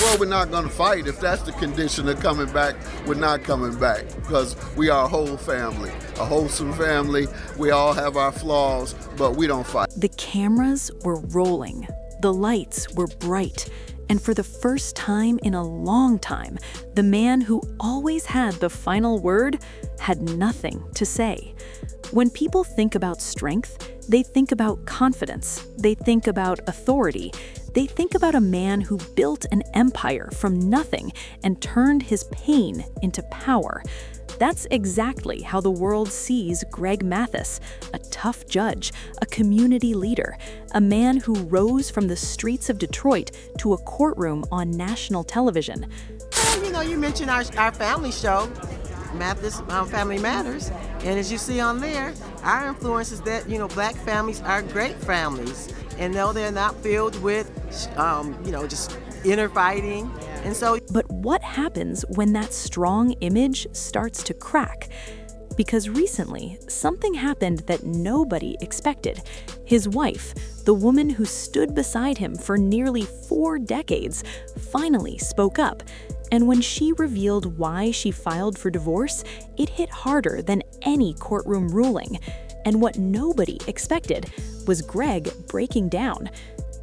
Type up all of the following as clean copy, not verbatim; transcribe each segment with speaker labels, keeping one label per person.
Speaker 1: Well, we're not going to fight. If that's the condition of coming back, we're not coming back because we are a whole family, a wholesome family. We all have our flaws, but we don't fight.
Speaker 2: The cameras were rolling. The lights were bright. And for the first time in a long time, the man who always had the final word had nothing to say. When people think about strength, they think about confidence. They think about authority. They think about a man who built an empire from nothing and turned his pain into power. That's exactly how the world sees Greg Mathis, a tough judge, a community leader, a man who rose from the streets of Detroit to a courtroom on national television.
Speaker 3: Well, you mentioned our family show, Mathis Family Matters, and as you see on there, our influence is that, Black families are great families, and no, they're not filled with, just inner fighting. And so,
Speaker 2: but what happens when that strong image starts to crack? Because recently, something happened that nobody expected. His wife, the woman who stood beside him for nearly 4 decades, finally spoke up. And when she revealed why she filed for divorce, it hit harder than any courtroom ruling. And what nobody expected was Greg breaking down.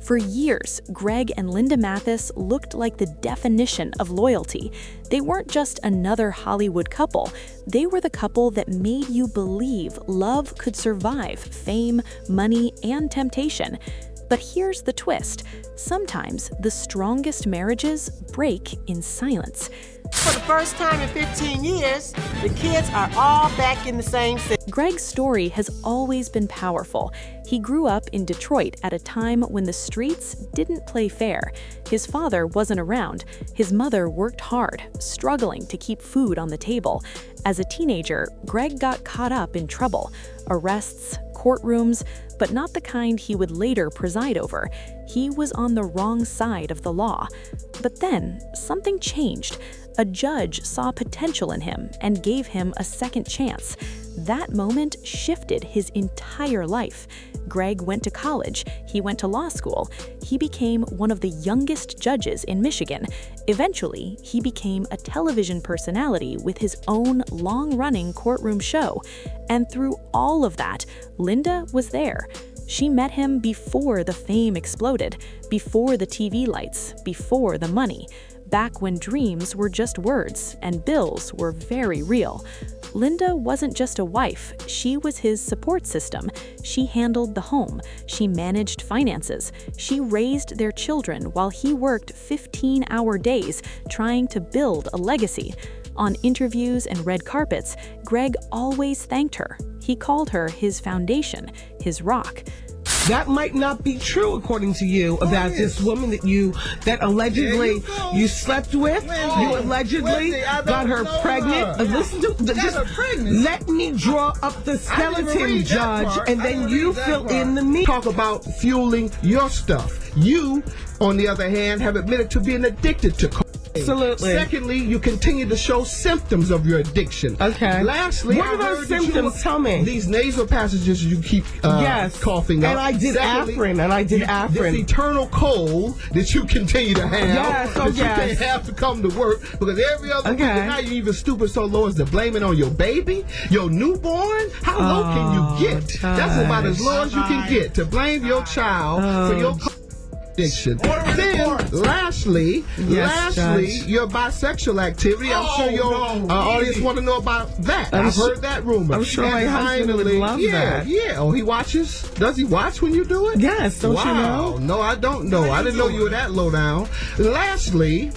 Speaker 2: For years, Greg and Linda Mathis looked like the definition of loyalty. They weren't just another Hollywood couple. They were the couple that made you believe love could survive fame, money, and temptation. But here's the twist. Sometimes the strongest marriages break in silence.
Speaker 3: For the first time in 15 years, the kids are all back in the same city.
Speaker 2: Greg's story has always been powerful. He grew up in Detroit at a time when the streets didn't play fair. His father wasn't around. His mother worked hard, struggling to keep food on the table. As a teenager, Greg got caught up in trouble, arrests, courtrooms, but not the kind he would later preside over. He was on the wrong side of the law. But then, something changed. A judge saw potential in him and gave him a second chance. That moment shifted his entire life. Greg went to college, he went to law school, he became one of the youngest judges in Michigan. Eventually, he became a television personality with his own long-running courtroom show. And through all of that, Linda was there. She met him before the fame exploded, before the TV lights, before the money, back when dreams were just words and bills were very real. Linda wasn't just a wife, she was his support system. She handled the home, she managed finances, she raised their children while he worked 15-hour days trying to build a legacy. On interviews and red carpets, Greg always thanked her. He called her his foundation, his rock.
Speaker 4: That might not be true, according to you, about this woman that allegedly you slept with. You allegedly got her pregnant. Listen to let me draw up the skeleton, Judge, and then you fill in the meat.
Speaker 5: Talk about fueling your stuff. You, on the other hand, have admitted to being addicted to cocaine.
Speaker 4: Absolutely.
Speaker 5: Secondly, you continue to show symptoms of your addiction.
Speaker 4: Okay.
Speaker 5: Lastly,
Speaker 4: what are those symptoms? Tell me.
Speaker 5: These nasal passages you keep coughing up.
Speaker 4: And I did Afrin.
Speaker 5: This eternal cold that you continue to have.
Speaker 4: Yes,
Speaker 5: that you can't have to come to work because every other week, now you're even stupid so low as to blame it on your baby, your newborn. How low can you get? That's about as low as you can get to blame your child for your addiction. Then, lastly, your bisexual activity. I'm sure your audience want to know about that. I've heard that rumor.
Speaker 4: I'm sure my husband would love that.
Speaker 5: Yeah. Oh, he watches? Does he watch when you do it?
Speaker 4: Yes. Don't you know?
Speaker 5: No, I don't know. I didn't know you were that low down. Lastly,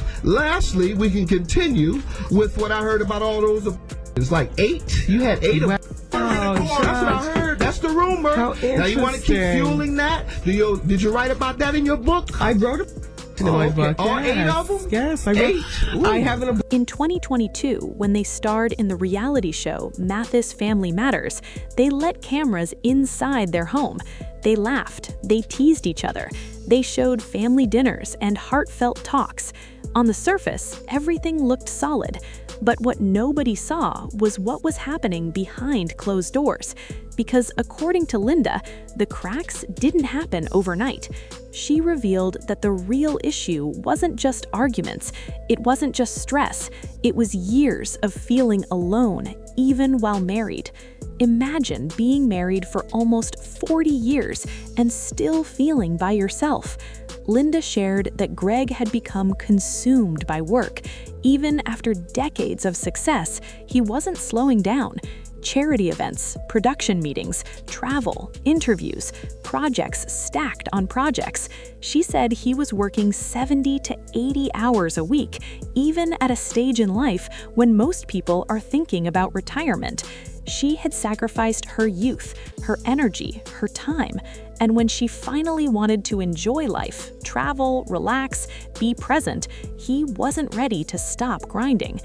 Speaker 5: we can continue with what I heard about all those. It's like 8. You had 8 of them.
Speaker 4: Oh,
Speaker 5: that's what I heard. That's the rumor.
Speaker 4: How
Speaker 5: now you want to keep fueling that? Did you write about that in your book?
Speaker 4: I wrote it in my book.
Speaker 5: All 8 of them?
Speaker 4: Yes, I wrote. I have it.
Speaker 2: In 2022, when they starred in the reality show Mathis Family Matters, they let cameras inside their home. They laughed, they teased each other, They showed family dinners and heartfelt talks. On the surface, everything looked solid. But what nobody saw was what was happening behind closed doors. Because according to Linda, the cracks didn't happen overnight. She revealed that the real issue wasn't just arguments, it wasn't just stress, it was years of feeling alone, even while married. Imagine being married for almost 40 years and still feeling by yourself. Linda shared that Greg had become consumed by work. Even after decades of success, he wasn't slowing down. Charity events, production meetings, travel, interviews, projects stacked on projects. She said he was working 70 to 80 hours a week, even at a stage in life when most people are thinking about retirement. She had sacrificed her youth, her energy, her time, and when she finally wanted to enjoy life, travel, relax, be present, he wasn't ready to stop grinding.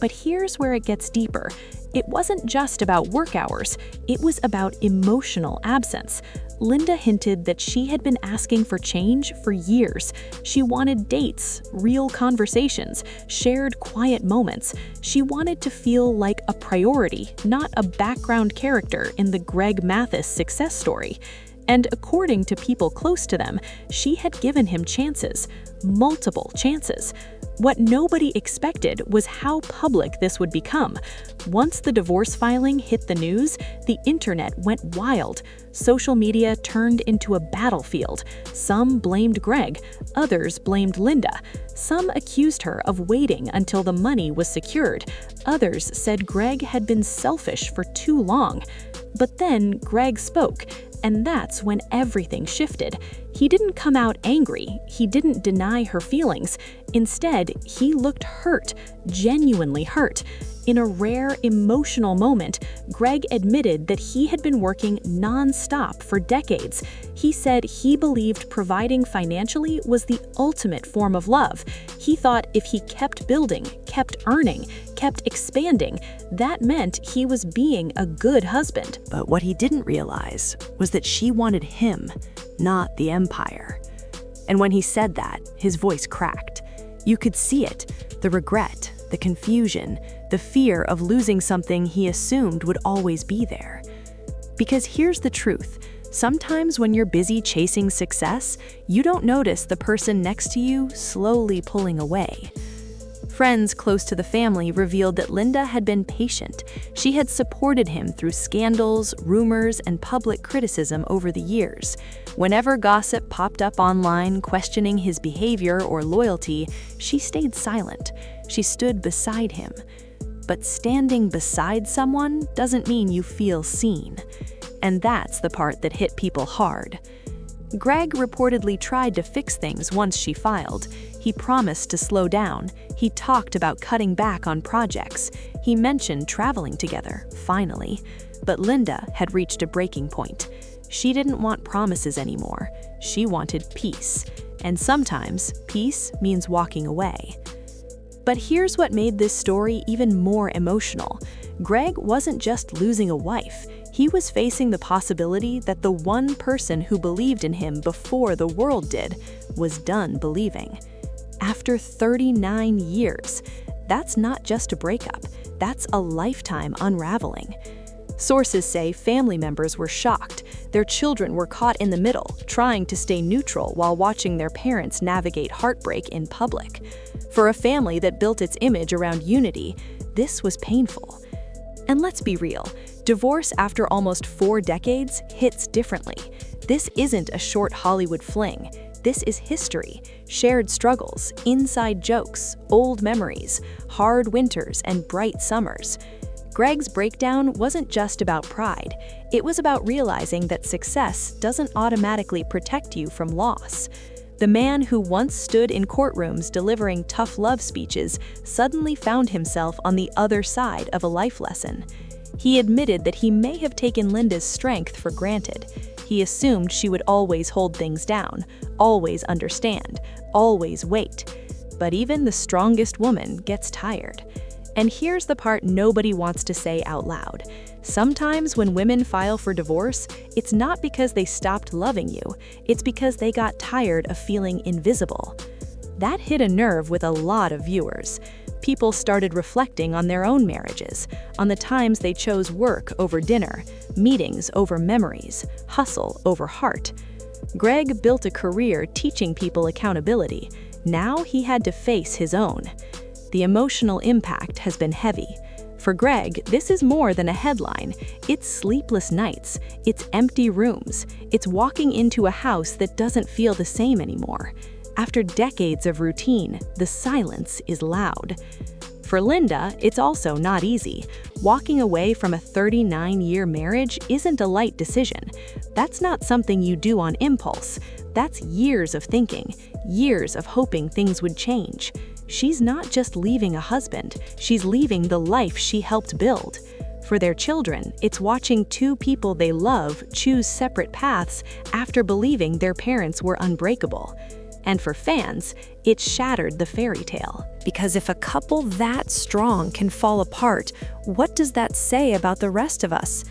Speaker 2: But here's where it gets deeper. It wasn't just about work hours, it was about emotional absence. Linda hinted that she had been asking for change for years. She wanted dates, real conversations, shared quiet moments. She wanted to feel like a priority, not a background character in the Greg Mathis success story. And according to people close to them, she had given him chances, multiple chances. What nobody expected was how public this would become. Once the divorce filing hit the news, the internet went wild. Social media turned into a battlefield. Some blamed Greg, others blamed Linda. Some accused her of waiting until the money was secured. Others said Greg had been selfish for too long. But then Greg spoke, and that's when everything shifted. He didn't come out angry. He didn't deny her feelings. Instead, he looked hurt, genuinely hurt. In a rare emotional moment, Greg admitted that he had been working non-stop for decades. He said he believed providing financially was the ultimate form of love. He thought if he kept building, kept earning, kept expanding, that meant he was being a good husband.
Speaker 6: But what he didn't realize was that she wanted him, not the empire. And when he said that, his voice cracked. You could see it, the regret, the confusion, the fear of losing something he assumed would always be there. Because here's the truth. Sometimes when you're busy chasing success, you don't notice the person next to you slowly pulling away. Friends close to the family revealed that Linda had been patient. She had supported him through scandals, rumors, and public criticism over the years. Whenever gossip popped up online questioning his behavior or loyalty, she stayed silent. She stood beside him. But standing beside someone doesn't mean you feel seen. And that's the part that hit people hard. Greg reportedly tried to fix things once she filed. He promised to slow down. He talked about cutting back on projects. He mentioned traveling together, finally. But Linda had reached a breaking point. She didn't want promises anymore. She wanted peace. And sometimes, peace means walking away. But here's what made this story even more emotional. Greg wasn't just losing a wife. He was facing the possibility that the one person who believed in him before the world did was done believing. After 39 years, that's not just a breakup, that's a lifetime unraveling. Sources say family members were shocked. Their children were caught in the middle, trying to stay neutral while watching their parents navigate heartbreak in public. For a family that built its image around unity, this was painful. And let's be real, divorce after almost 4 decades hits differently. This isn't a short Hollywood fling. This is history, shared struggles, inside jokes, old memories, hard winters, and bright summers. Greg's breakdown wasn't just about pride. It was about realizing that success doesn't automatically protect you from loss. The man who once stood in courtrooms delivering tough love speeches suddenly found himself on the other side of a life lesson. He admitted that he may have taken Linda's strength for granted. He assumed she would always hold things down, always understand, always wait. But even the strongest woman gets tired.
Speaker 2: And here's the part nobody wants to say out loud. Sometimes when women file for divorce, it's not because they stopped loving you, it's because they got tired of feeling invisible. That hit a nerve with a lot of viewers. People started reflecting on their own marriages, on the times they chose work over dinner, meetings over memories, hustle over heart. Greg built a career teaching people accountability. Now he had to face his own. The emotional impact has been heavy. For Greg, this is more than a headline. It's sleepless nights, it's empty rooms, it's walking into a house that doesn't feel the same anymore. After decades of routine, the silence is loud. For Linda, it's also not easy. Walking away from a 39-year marriage isn't a light decision. That's not something you do on impulse. That's years of thinking, years of hoping things would change. She's not just leaving a husband, she's leaving the life she helped build. For their children, it's watching two people they love choose separate paths after believing their parents were unbreakable. And for fans, it shattered the fairy tale.
Speaker 6: Because if a couple that strong can fall apart, what does that say about the rest of us?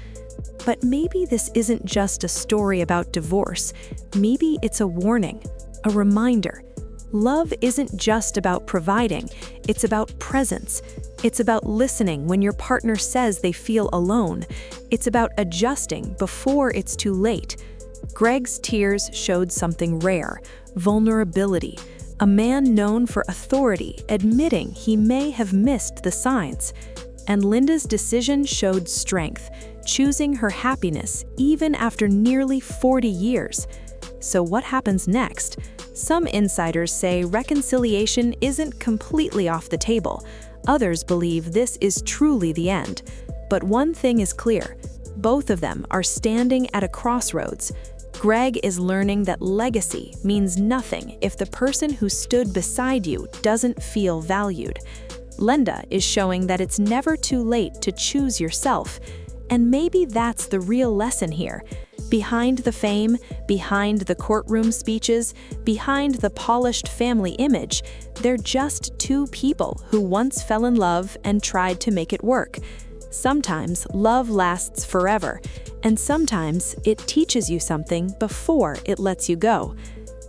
Speaker 6: But maybe this isn't just a story about divorce. Maybe it's a warning, a reminder. Love isn't just about providing, it's about presence. It's about listening when your partner says they feel alone. It's about adjusting before it's too late. Greg's tears showed something rare, vulnerability. A man known for authority, admitting he may have missed the signs. And Linda's decision showed strength, choosing her happiness even after nearly 40 years. So what happens next? Some insiders say reconciliation isn't completely off the table. Others believe this is truly the end. But one thing is clear. Both of them are standing at a crossroads. Greg is learning that legacy means nothing if the person who stood beside you doesn't feel valued. Linda is showing that it's never too late to choose yourself. And maybe that's the real lesson here. Behind the fame, behind the courtroom speeches, behind the polished family image, they're just two people who once fell in love and tried to make it work. Sometimes love lasts forever, and sometimes it teaches you something before it lets you go.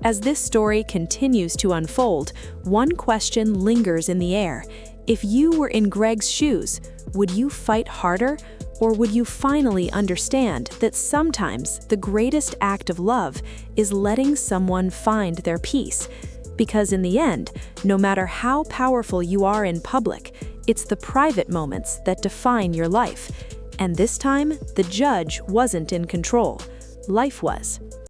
Speaker 6: As this story continues to unfold, one question lingers in the air. If you were in Greg's shoes, would you fight harder? Or would you finally understand that sometimes the greatest act of love is letting someone find their peace? Because in the end, no matter how powerful you are in public, it's the private moments that define your life. And this time, the judge wasn't in control. Life was.